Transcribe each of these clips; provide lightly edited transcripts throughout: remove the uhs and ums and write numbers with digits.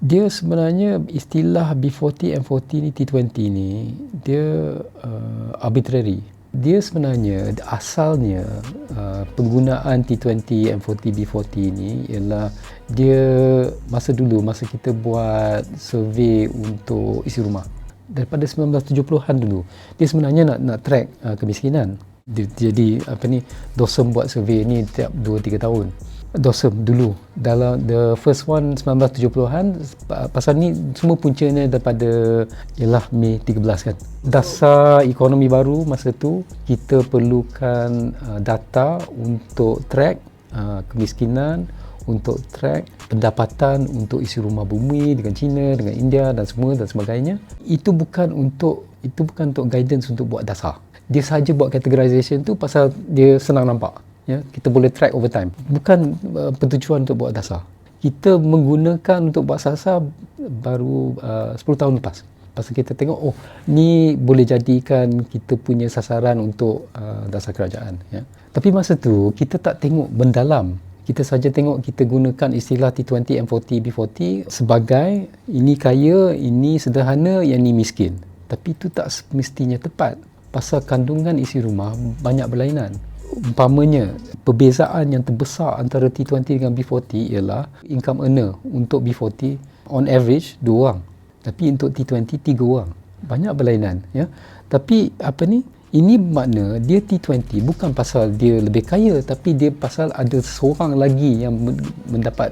Dia sebenarnya istilah B40, M40 ni, T20 ni, dia arbitrary. Dia sebenarnya asalnya penggunaan T20, M40, B40 ni ialah dia masa kita buat survey untuk isi rumah daripada 1970-an dulu. Dia sebenarnya nak track kemiskinan. Jadi Dawson buat survey ni tiap 2-3 tahun. Dawson dulu dalam the first one 1970-an. Pasal ni semua puncanya daripada ialah Mei 13 kan. Dasar ekonomi baru masa tu, kita perlukan data untuk track kemiskinan, untuk track pendapatan untuk isi rumah bumi dengan China, dengan India dan semua dan sebagainya. Itu bukan untuk guidance untuk buat dasar. Dia sahaja buat categorization tu pasal dia senang nampak. Ya, kita boleh track over time. Bukan pentujuan untuk buat dasar. Kita menggunakan untuk buat dasar baru 10 tahun lepas. Pasal kita tengok, ni boleh jadikan kita punya sasaran untuk dasar kerajaan. Ya. Tapi masa tu, kita tak tengok mendalam. Kita saja tengok, kita gunakan istilah T20, M40, B40 sebagai ini kaya, ini sederhana, yang ni miskin. Tapi itu tak semestinya tepat. Pasal kandungan isi rumah banyak berlainan. Umpamanya, perbezaan yang terbesar antara T20 dengan B40 ialah income earner. Untuk B40, on average, 2 orang. Tapi untuk T20, 3 orang. Banyak berlainan. Ya? Tapi ini makna dia T20 bukan pasal dia lebih kaya, tapi dia pasal ada seorang lagi yang mendapat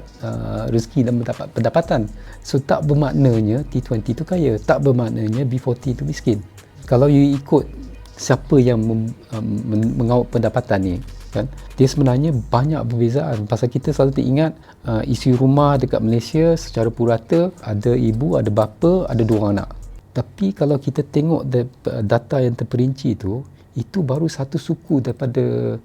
rezeki dan mendapat pendapatan. So, tak bermaknanya T20 tu kaya. Tak bermaknanya B40 tu miskin. Kalau you ikut siapa yang mengawal pendapatan ni, kan, dia sebenarnya banyak perbezaan. Pasal kita selalu ingat isi rumah dekat Malaysia secara purata ada ibu, ada bapa, ada 2 orang anak. Tapi kalau kita tengok data yang terperinci tu, itu baru satu suku daripada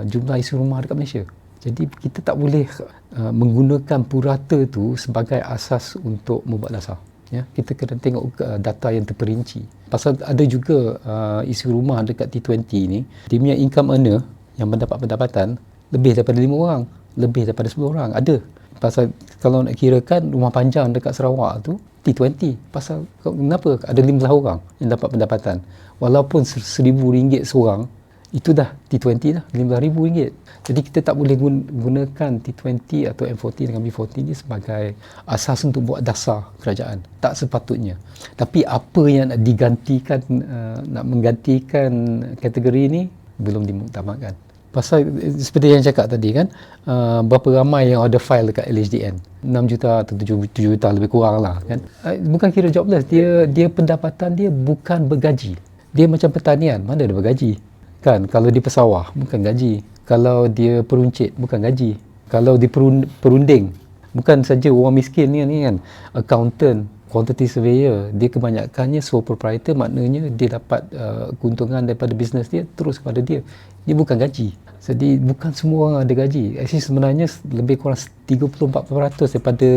jumlah isi rumah dekat Malaysia. Jadi kita tak boleh menggunakan purata tu sebagai asas untuk membuat dasar. Ya, kita kena tengok data yang terperinci. Pasal ada juga isi rumah dekat T20 ni, dia punya income earner yang mendapat pendapatan lebih daripada 5 orang, lebih daripada 10 orang. Ada. Pasal kalau nak kirakan rumah panjang dekat Sarawak tu T20. Pasal kenapa? Ada 15 orang yang dapat pendapatan. Walaupun RM1,000 seorang, itu dah T20 dah, RM15,000. Jadi kita tak boleh gunakan T20 atau M40 dengan B40 ni sebagai asas untuk buat dasar kerajaan. Tak sepatutnya. Tapi apa yang nak digantikan, nak menggantikan kategori ni, belum dimuktamadkan. Pasal seperti yang cakap tadi kan, berapa ramai yang ada file dekat LHDN? 6 juta atau 7 juta lebih kurang lah kan. Bukan kira jobless, dia pendapatan dia bukan bergaji. Dia macam pertanian, mana ada bergaji? Kan, kalau dia pesawah, bukan gaji. Kalau dia peruncit, bukan gaji. Kalau dia perunding, bukan saja orang miskin ni kan, accountant, quantity surveyor, dia kebanyakannya sole proprietor, maknanya dia dapat keuntungan daripada bisnes dia terus kepada dia. Dia bukan gaji. Jadi bukan semua orang ada gaji. Actually sebenarnya lebih kurang 34% daripada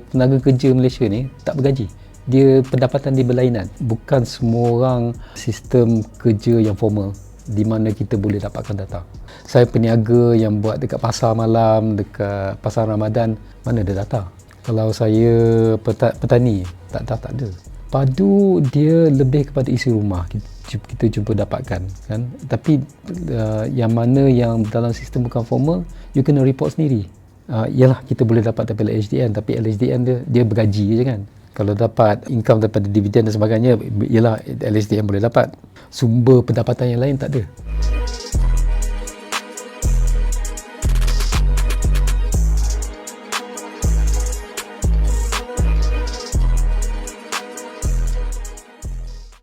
tenaga kerja Malaysia ni tak bergaji. Dia pendapatan dia berlainan. Bukan semua orang sistem kerja yang formal di mana kita boleh dapatkan data. Saya peniaga yang buat dekat pasar malam, dekat pasar Ramadan, mana ada data? Kalau saya petani, tak ada. Padu dia lebih kepada isi rumah kita jumpa dapatkan kan. Tapi yang mana yang dalam sistem bukan formal, you kena report sendiri. Yalah kita boleh dapat daripada LHDN, tapi LHDN dia bergaji je kan. Kalau dapat income daripada dividen dan sebagainya, ialah LHDN boleh dapat. Sumber pendapatan yang lain tak ada.